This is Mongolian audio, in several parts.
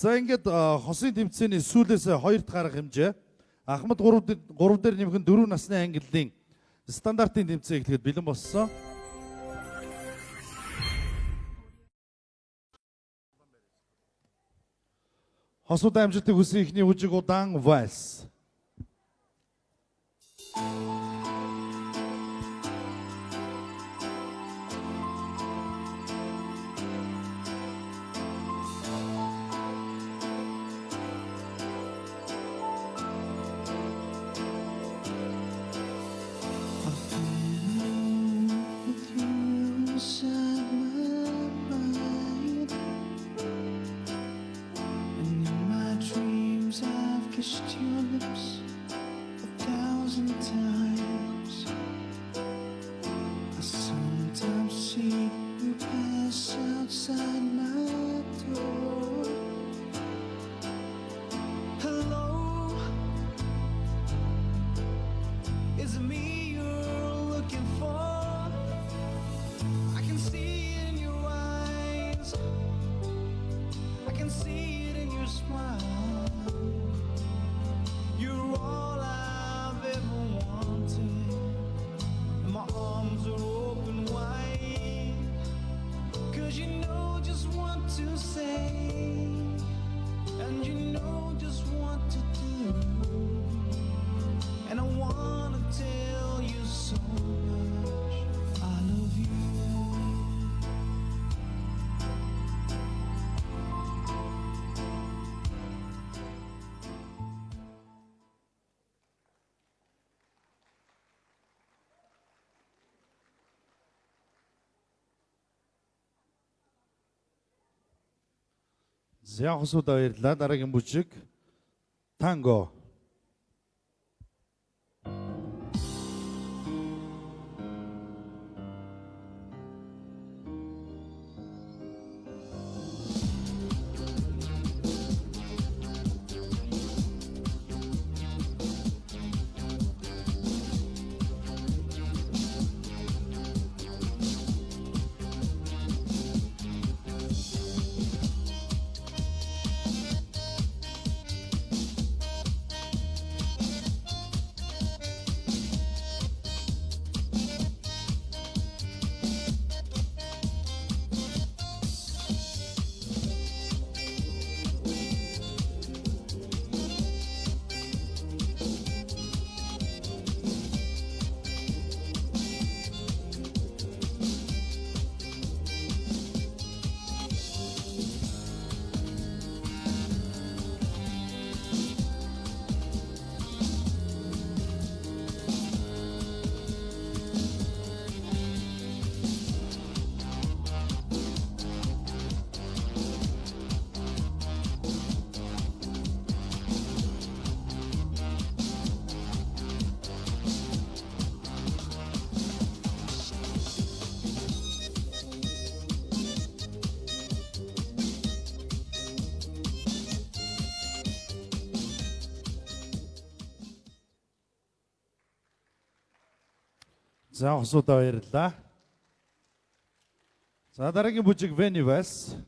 За ингээд хосын тэмцээний сүүлээс 2 дахь арга хэмжээ. Ахмад 3 дээр нэмэх 4 насны ангиллын стандартын тэмцээн эхлэхэд бэлэн болсон. Хосууд амжилтыг хүсэн ихний хүжиг удаан вальс. Kissed your lips 1,000 times. I sometimes see you pass outside my door. Hello, is it me you're looking for? I can see it in your eyes, I can see it in your smile. You're all I've ever wanted, and my arms are open wide, 'cause you know just what to say, and you know just what to do, and I wanna tell you so much I love you. За хосуудаа баярлалаа. Дараагийн бүжиг танго. За хосуудаа баярлалаа. За дараагийн бүжиг Venivas.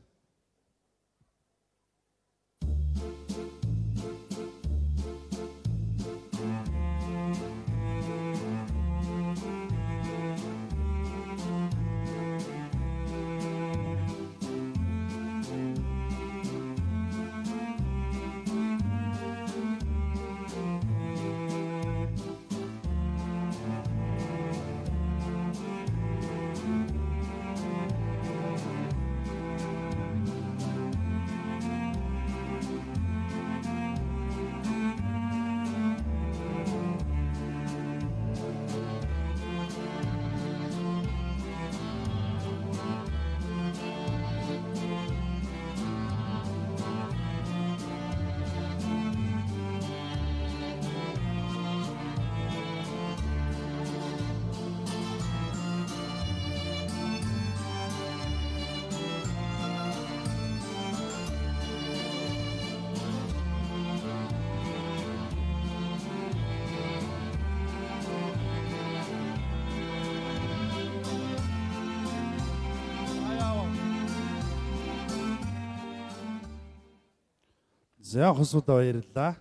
За хосуудаа баярлалаа.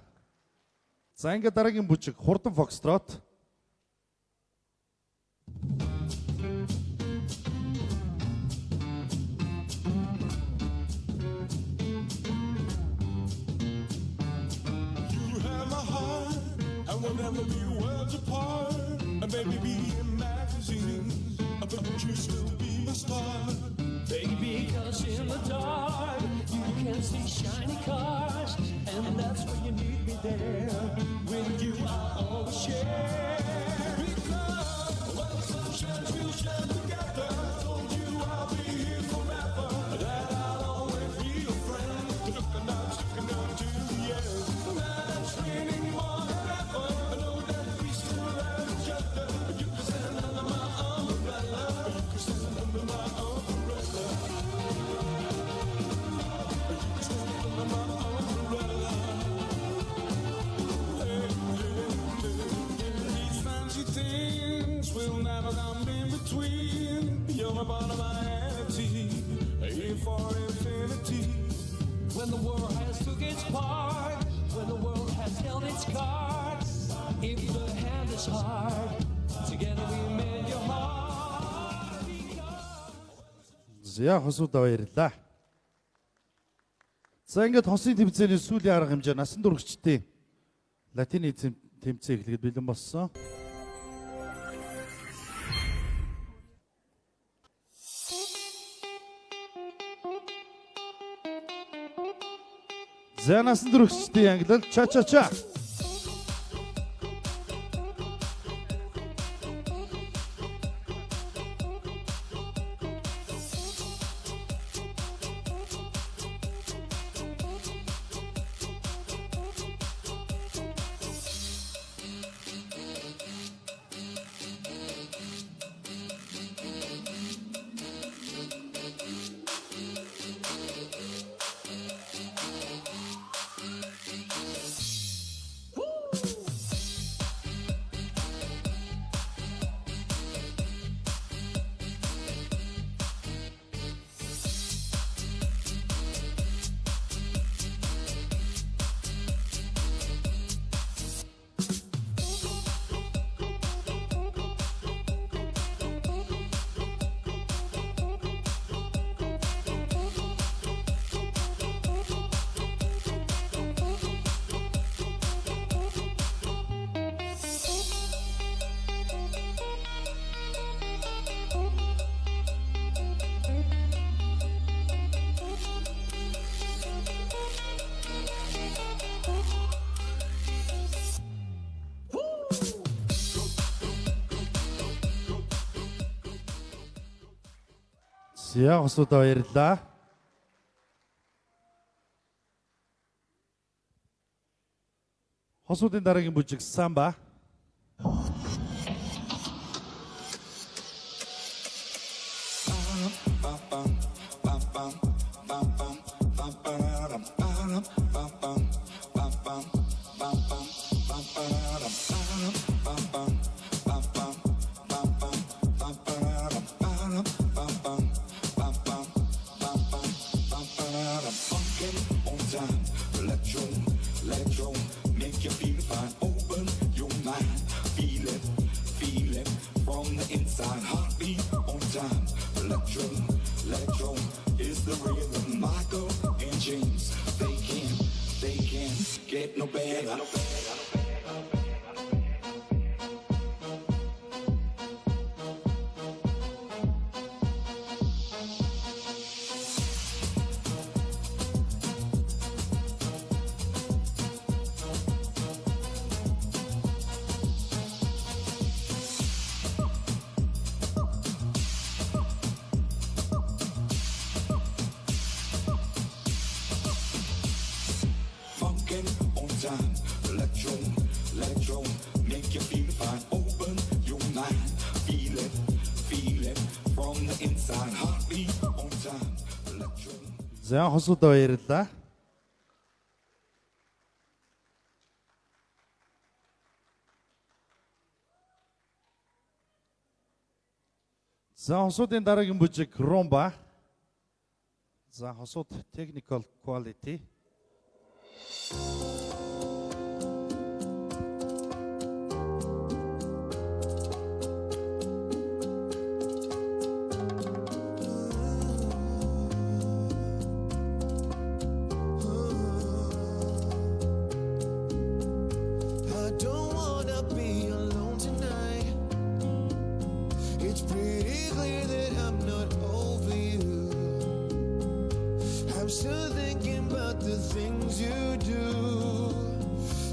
За ингээд дараагийн бүжиг хурдан фокстрот. You have my heart, and we'll never be worlds apart. And baby, be in magazines, but you still be a star. Baby, 'cause in the dark you can see shiny cars, and that's when you need me there. When you are always share. Because when the sun shines, we'll shine together. Told you I'll be here forever. That I'll always be your friend. Looking out to the end. That it's raining more than ever. I know that we still have each other. You can stand under my umbrella. You can stand under my umbrella. You can stand under my umbrella. These fancy things will never come in between. You're my part of my vanity, here for infinity. When the world has took its part, when the world has held its cards, if the hand is hard, together we mend your heart. За хосуудаа баярлалаа. За ингээд хосын тэмцээний сүүлийн арга хэмжээ насан туршидтын латины тэмцээн эхлэхэд бэлэн болсон. За насан туршидтын ангилал ча ча ча. За хосуудаа баярлалаа. Хосуудын дараагийн бүжиг самба. Electro, make you feel fine. Open your mind, feel it from the inside. Heartbeat on time. Electro is the rhythm. Michael and James, they can get no better. Funkin' on time, electro, make you feel fine. Open your mind, feel it from the inside. Heartbeat on time, electro. За хосуудаа баярлалаа. За хосуудын дараагийн бүжиг rumba. За хосууд technical quality. I don't wanna be alone tonight. It's pretty clear that I'm not over you. I'm still thinking about the things you do.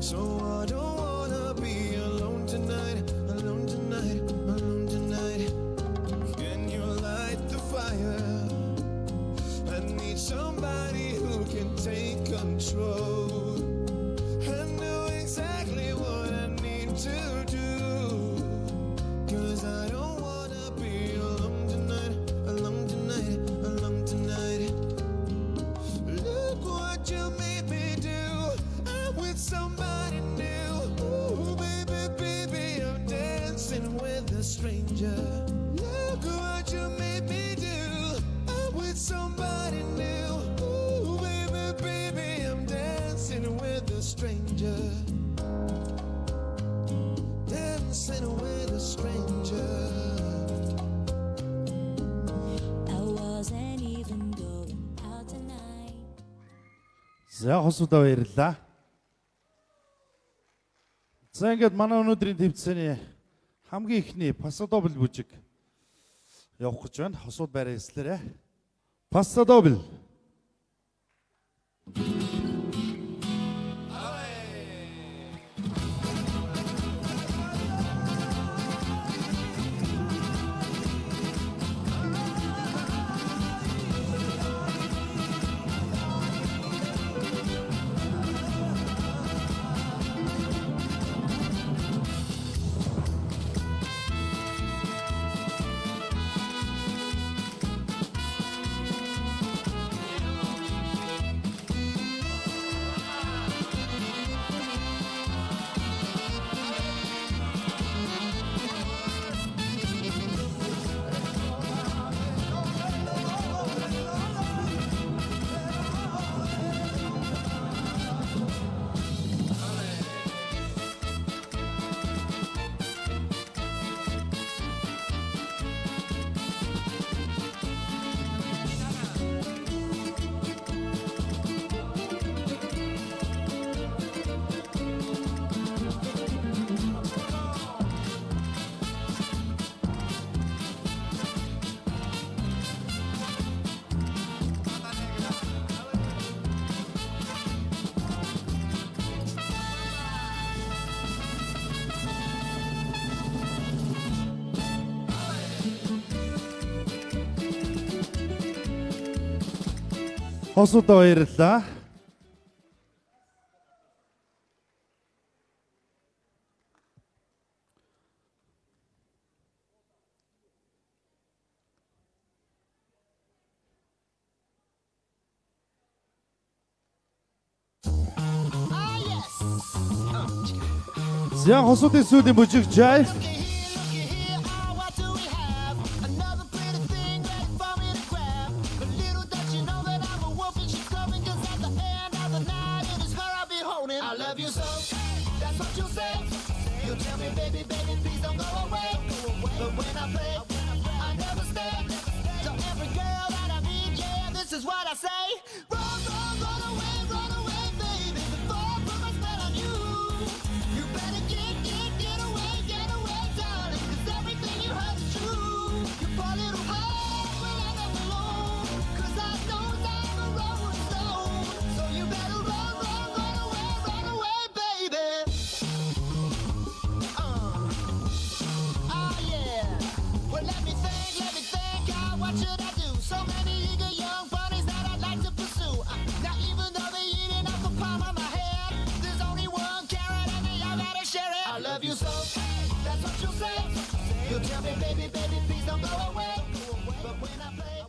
So I don't wanna be alone tonight, alone tonight, alone tonight. Can you light the fire? I need somebody who can take control. I know exactly what I need to do. 'Cause I don't wanna be alone tonight, alone tonight, alone tonight. Look what you made me do. I'm with somebody new. Ooh, baby, baby, I'm dancing with a stranger. Look what you made me do. I'm with somebody new. Ooh, baby, baby, I'm dancing with a stranger. Dancing with a stranger. I wasn't even going out tonight. За хосуудаа баярлалаа. За ингээд манай өнөөдрийн төвцөний хамгийн ихний пасадобл бүжиг явах гэж байна. Хосууд байраа эслээрээ. Пасадобл. Хосуудаа баярлалаа. За хосуудын сүүлийн бүжиг жай. Looky here, oh, what do we have? Another pretty thing ready for me to grab. But little does she know that I'm a wolf and she's coming. 'Cause at the end of the night, it is her I'll be holding. I love you so, that's what you say. You tell me, baby, baby, please don't go away. But when I play, I never stay. So every girl that I meet, yeah, this is what I say. Run, run away, baby, before I put my spell on you. You better get away, darling, 'cause everything you heard is true. You fall it away when I am alone, 'cause I know I'm a rolling stone. So you better run away, baby. Oh yeah. Well, let me think, what should I do? So many eager young bunnies that I'd like to pursue. Now even though they're eating off the palm of my head, there's only one carrot and I gotta share it. I love you so, that's what you say. You tell me, baby, please don't go away. But when I play,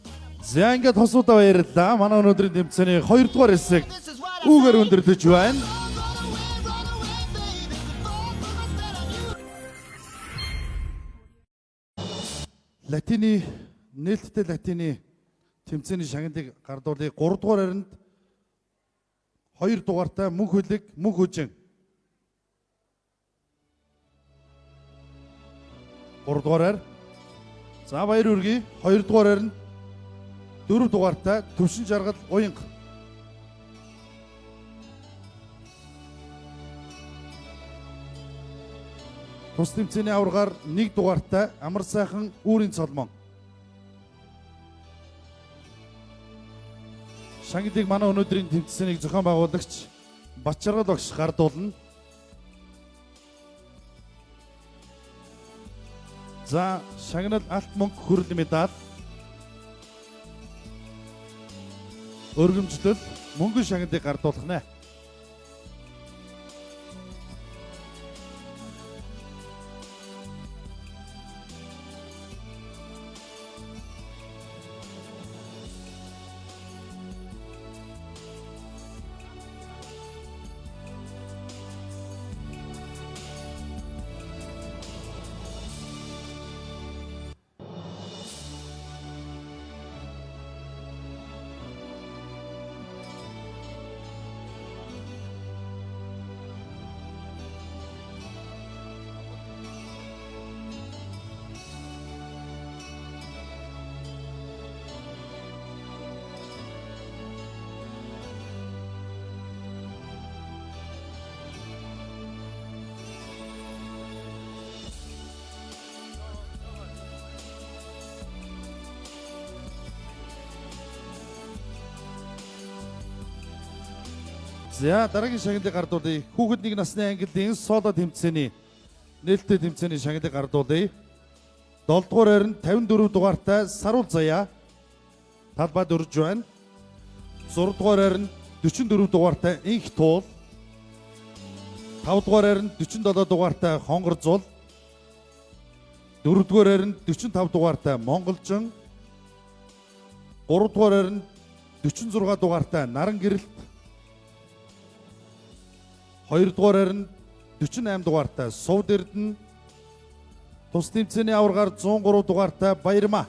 За ингээд хосуудаа баярлалаа. Манай өнөөдрийн тэмцээний 2 дугаар хэсэг this is what I үүгээр say. өндөрлөж байна. Run away, baby, before I put my spell on you. Латины нээлттэй латины тэмцээний шагналыг гардуулыг 3 дугаар харинд 2 дугаартай мөнх хөлөг мөнх хүжин. 3 дугаараар за баяр үргий 2 дугаараар нь 4 дугаартай төвшин жаргал уянга. Тус тэмцээний аваргаар 1 дугаартай амар сайхан үүрийн цолмон. Шагналыг манай өнөөдрийн тэмцээнийг зохион байгуулагч Батчаргал багш гардуулна. За шагнал алт мөнгө хүрэл медаль. Өргөмжлөл мөнгөн шагналыг гардуулах нэ. За дараагийн шагналыг гардуулъя. Хүүхэд нэг насны ангиллын соло тэмцээний нээлттэй тэмцээний шагналыг гардуулъя. 7 дугаараар нь 54 дугаартай Саруул Заяа талбайд өрж байна. 6 дугаараар нь 44 дугаартай Инх Туул. 5 дугаараар нь 47 дугаартай Хонгор Зул. 4 дугаараар нь 45 дугаартай Монголжин. 3 дугаараар нь 46 дугаартай Наран Гэрэлт. 2 дугаараар нь 48 дугаартай Сувд Эрдэнэ. Тус тэмцээний аваргаар 103 дугаартай Баярмаа.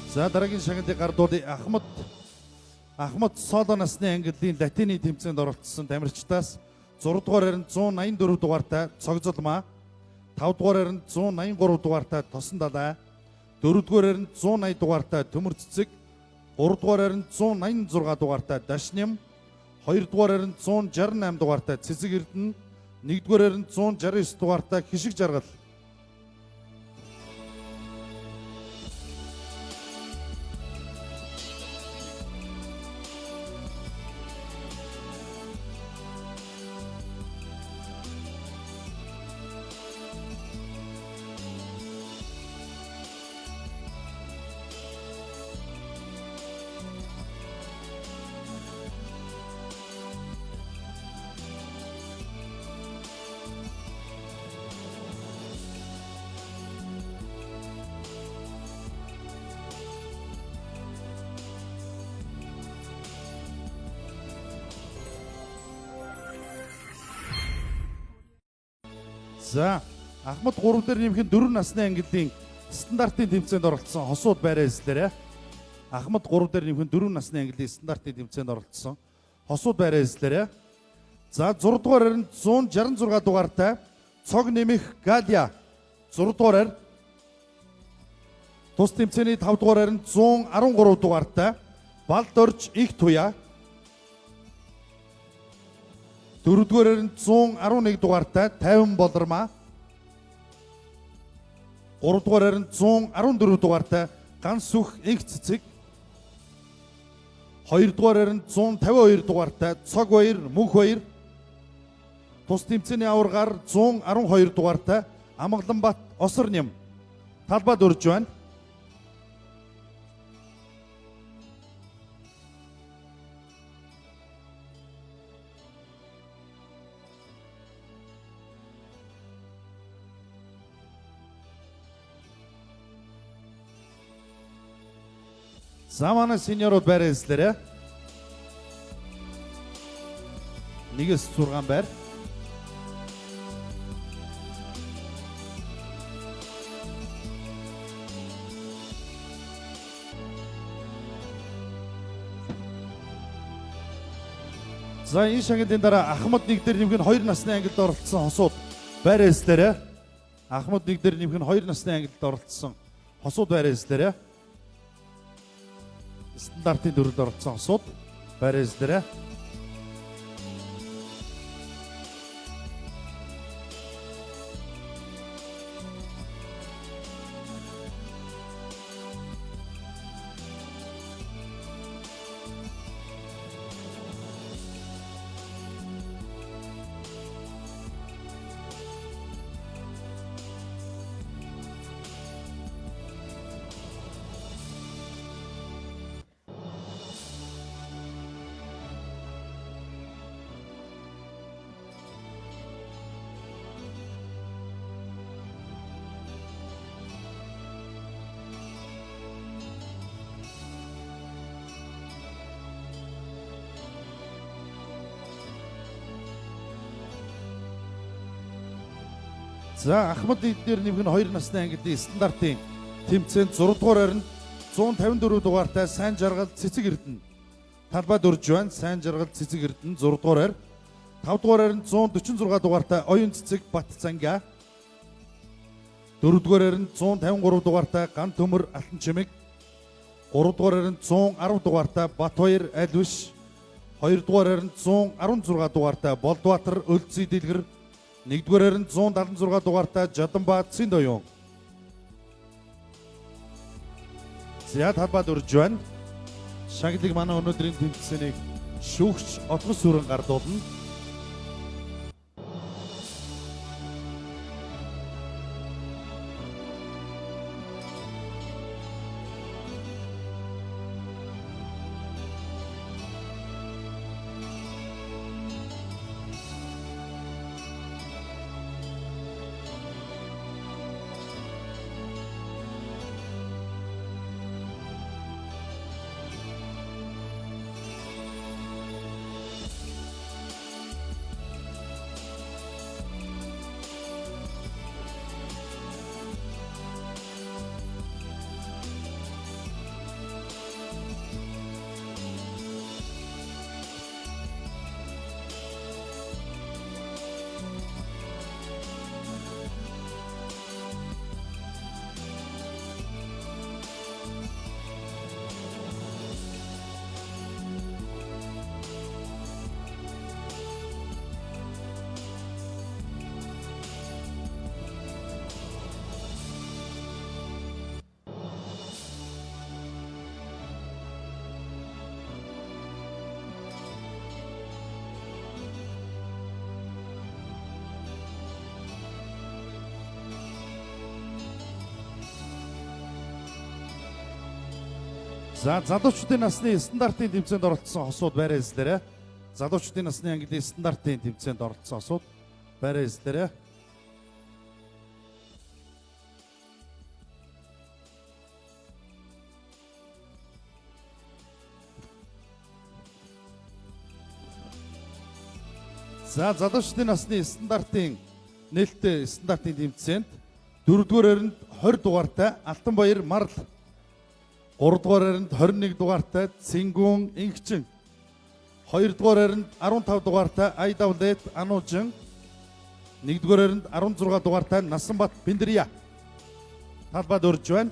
За дараагийн шагналыг гардуулъя. Ахмад соло насны ангиллын латины тэмцээнд оролцсон тамирчдаас 6 дугаараар нь 184 дугаартай Цогцолмаа, 5 дугаараар нь 183 дугаартай Тосон далай, 4 дугаараар нь 180 дугаартай Төмөр цэцэг, 3 дугаараар нь 186 дугаартай Дашням, 2 дугаараар нь 168 дугаартай Цэцэг Эрдэнэ, 1 дугаараар нь 169 дугаартай Хишиг жаргал. За Ахмад 3 дээр нэмэх нь 4 насны ангиллын стандартын тэмцээнд оролцсон хосууд байраа эслээрэ. Ахмад 3 дээр нэмэх нь 4 насны ангиллын стандартын тэмцээнд оролцсон хосууд байраа эслээрэ. За 6 дугаараар нь 166 дугаартай цог нэмэх Галия 6 дугаараар Тус тэмцээний 5 дугаар харинд 113 дугаартай Балдорж их туя. 4 дугаар харинд 111 дугаартай 50 болормаа. 3 дугаар харинд 114 дугаартай Ганц сүх инх цэцэг. 2 дугаар харинд 152 дугаартай Цог баяр мөнх баяр. Тус тэмцээний аваргаар 112 дугаартай Амгаланбат осор нэм талбайд урж байна. За манай сеньорууд байраа эслээрээ. 1-6 байр. За энэ шагналын дараа Ахмад нэг дээр нэмэх нь 2 насны ангилд оролцсон хосууд байраа эслээрээ. Ахмад нэг дээр нэмэх нь 2 насны ангилд оролцсон хосууд байраа эслээрээ. Стандартын дөрөвд оролцсон хосууд байраа эслээрээ. За Ахмад дээр нэмэх нь 2 насны ангидын стандартын тэмцээнд 6 дугаар харинд 154 дугаартай Сайн жаргал цэцэг эрдэнэ талбайд урж байна. Сайн жаргал цэцэг эрдэнэ 6 дугаар харь. 5 дугаар харинд 146 дугаартай Оюн цэцэг Бат цанга. 4 дугаар харинд 153 дугаартай Ган төмөр алтан чимэг. 3 дугаар харинд 110 дугаартай Батбаяр айлвиш. 2 дугаар харинд 116 дугаартай Болдбаатар өлций дэлгэр. 1 дугаар харинд 176 дугаартай Жаданбаа Циндоён. За талбайд урж байна. Шагналыг манай өнөөдрийн тэмцээнийг шүүгч Отгос сүрэн гардуулна. За залуучуудын насны стандартын тэмцээнд оролцсон хосууд байраа эслээрээ. Залуучуудын насны ангидын стандартын тэмцээнд оролцсон хосууд байраа эслээрээ. За залуучуудын насны стандартын нээлттэй стандартын тэмцээнд 4 дугаар харинд 20 дугаартай Алтанбаяр Марл. 3 дугаар харинд 21 дугаартай Цингүүн Ингчин. 2 дугаар харинд 15 дугаартай Айдавлет Анужин. 1 дугаар харинд 16 дугаартай Насанбат Биндрия. Талбайд урж байна.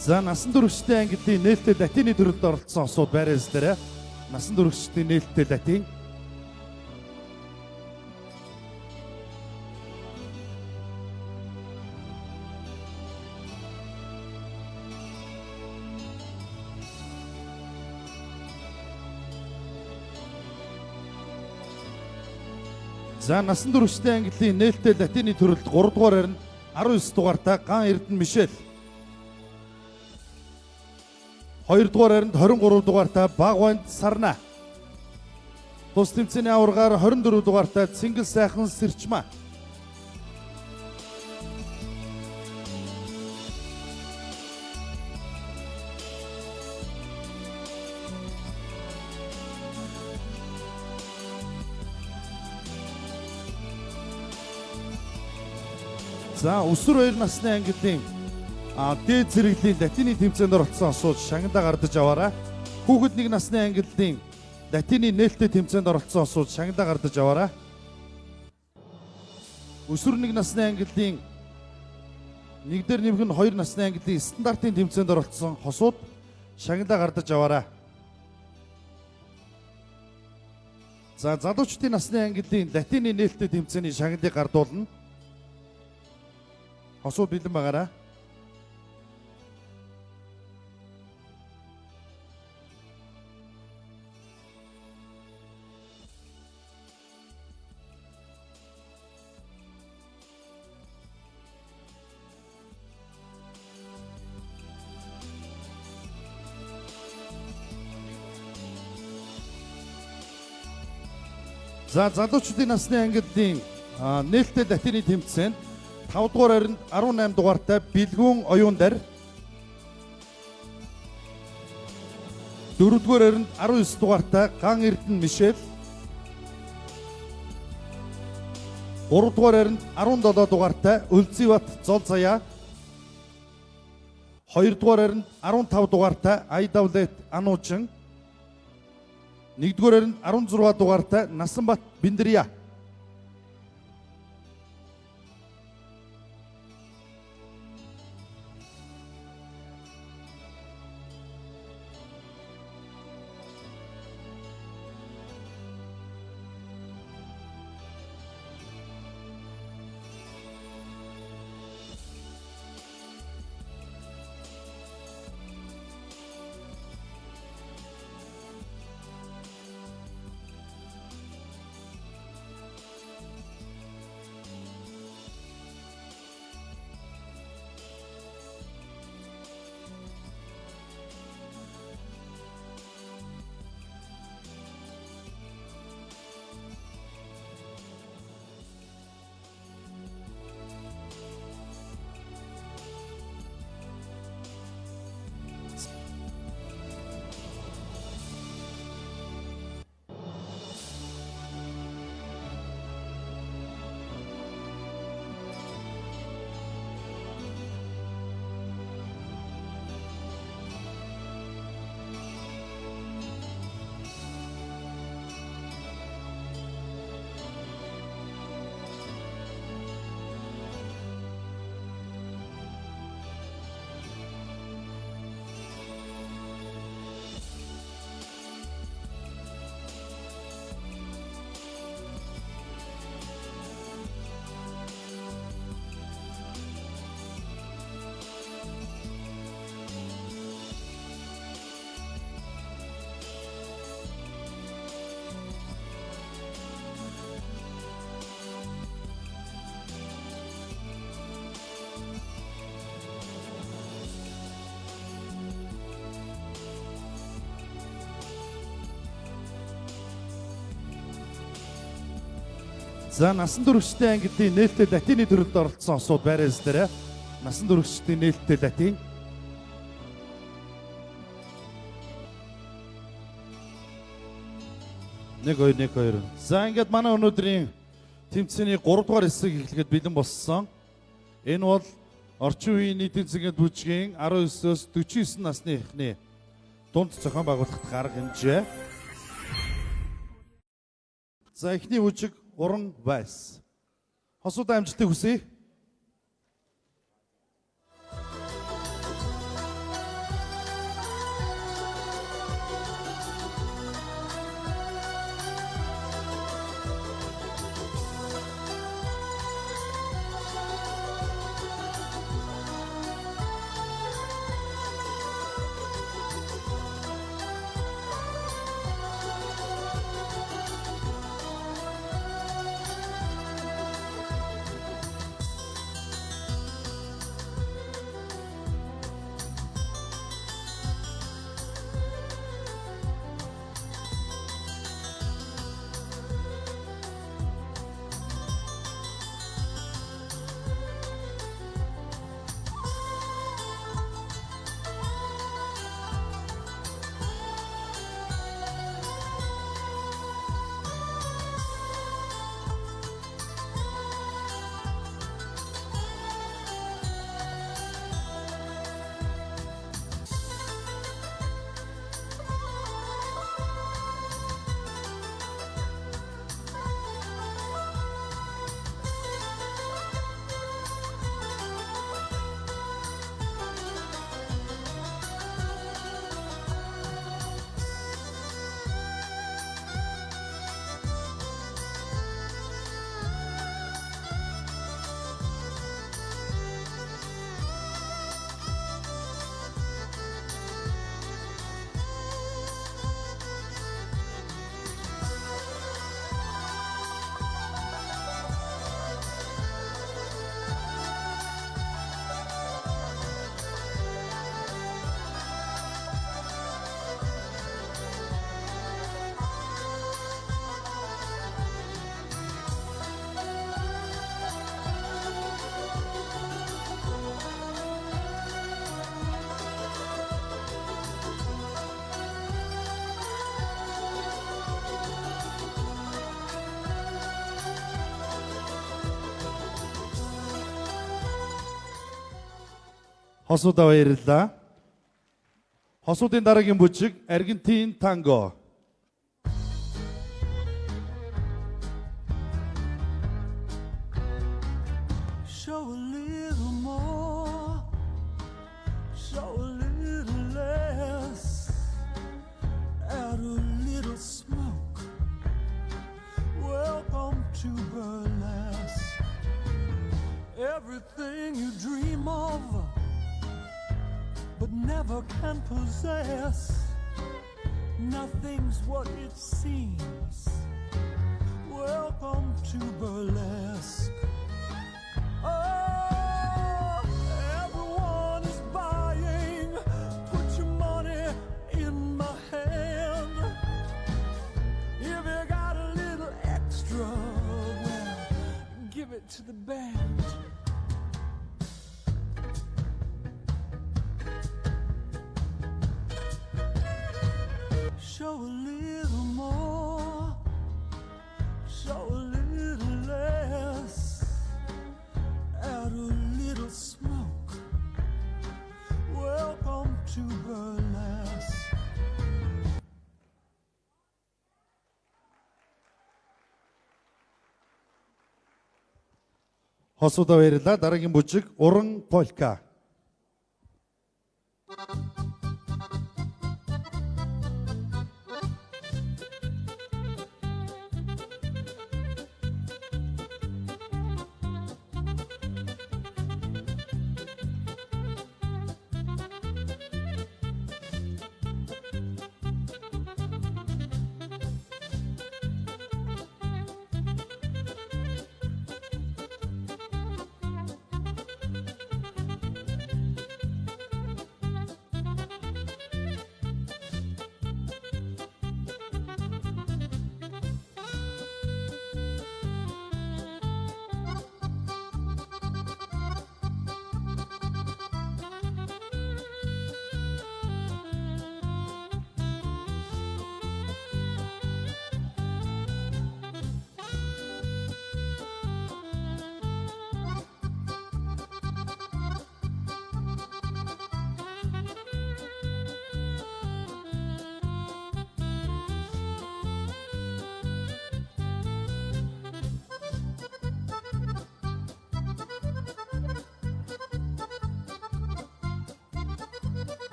За насан туршидын ангидын нээлттэй латины төрөлд оролцсон осууд байраа эслээрээ. Насан туршидын нээлттэй латин. За насан туршидын ангидын нээлттэй латины төрөлд 3 дугаар харин 19 дугаартай Ган Эрдэнэ Мишель. 2 дугаар харинд 23 дугаартай Багванд Сарна. Тус тэмцээний аваргаар 24 дугаартай Цингэл сайхан Сэрчмаа. За өсвөр 2 насны ангидын дээд зэрэглийн латины тэмцээнд оролцсон осууд шагнадаа гардаж аваарай. Хүүхэд 1 насны ангидын латины нээлттэй тэмцээнд оролцсон осууд шагнадаа гардаж аваарай. Өсвөр 1 насны ангидын 1 дээр нэмэх нь 2 насны ангидын стандартын тэмцээнд оролцсон хосууд шагнадаа гардаж аваарай. За залуучдын насны ангидын латины нээлттэй тэмцээний шагнадыг гардуулна. Хосууд бэлэн байгаарай. За залуучдын насны ангидын нээлттэй латины тэмцээнд 5 дугаар харинд 18 дугаартай Бэлгүүн Оюундар. 4 дугаар харинд 19 дугаартай Ган Эрдэнэ Мишель. 3 дугаар харинд 17 дугаартай Өлзийбат Зол Заяа. 2 дугаар харинд 15 дугаартай Айдавлет Ануучин. 1 дугаар харинд 16 дугаартай Насанбат Биндрия. За насан туршидын ангидын нээлттэй латины төрөлд оролцсон осууд байраа эслээрээ. Насан туршидын нээлттэй латин. Нэг хоёр. За ингээд манай өнөөдрийн тэмцээний 3 дугаар хэсэг эхлэхэд бэлэн болсон. Энэ бол орчин үеийн нийтийн цэгийн бүжгийн 19-өөс 49 насны эхний дунд зохион байгуулалтын арга хэмжээ. За эхний бүжиг Уран Вайс. Хосууд амжилтыг хүсье. Хосуудаа баярлалаа. Хосуудын дараагийн бүжиг Аргентин танго. Show a little more, show a little less, add a little smoke. Welcome to burlesque. Everything you dream of, but never can possess. Nothing's what it seems. Welcome to burlesque. Oh, everyone is buying. Put your money in my hand. If you got a little extra, well, give it to the band. Show a little more, show a little less, add a little smoke. Welcome to burlesque. Хосуудаа баярлалаа. Дараагийн бүжиг уран полька.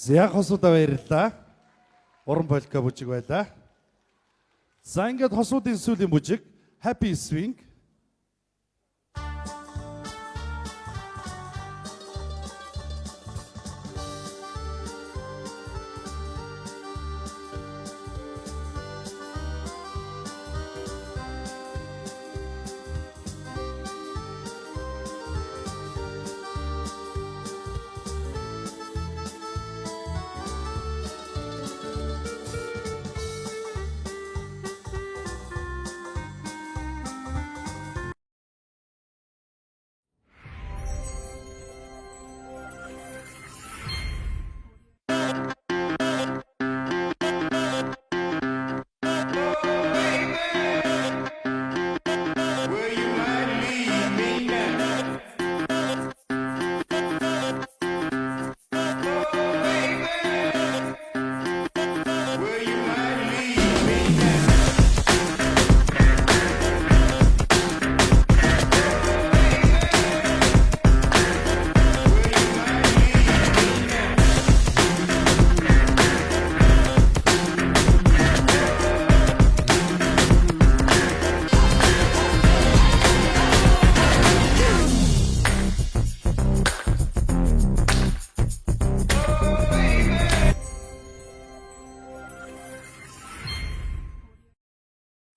За хосуудаа баярлалаа. Уран полька бүжиг байлаа. За ингээд хосуудын сүүлийн бүжиг Happy Swing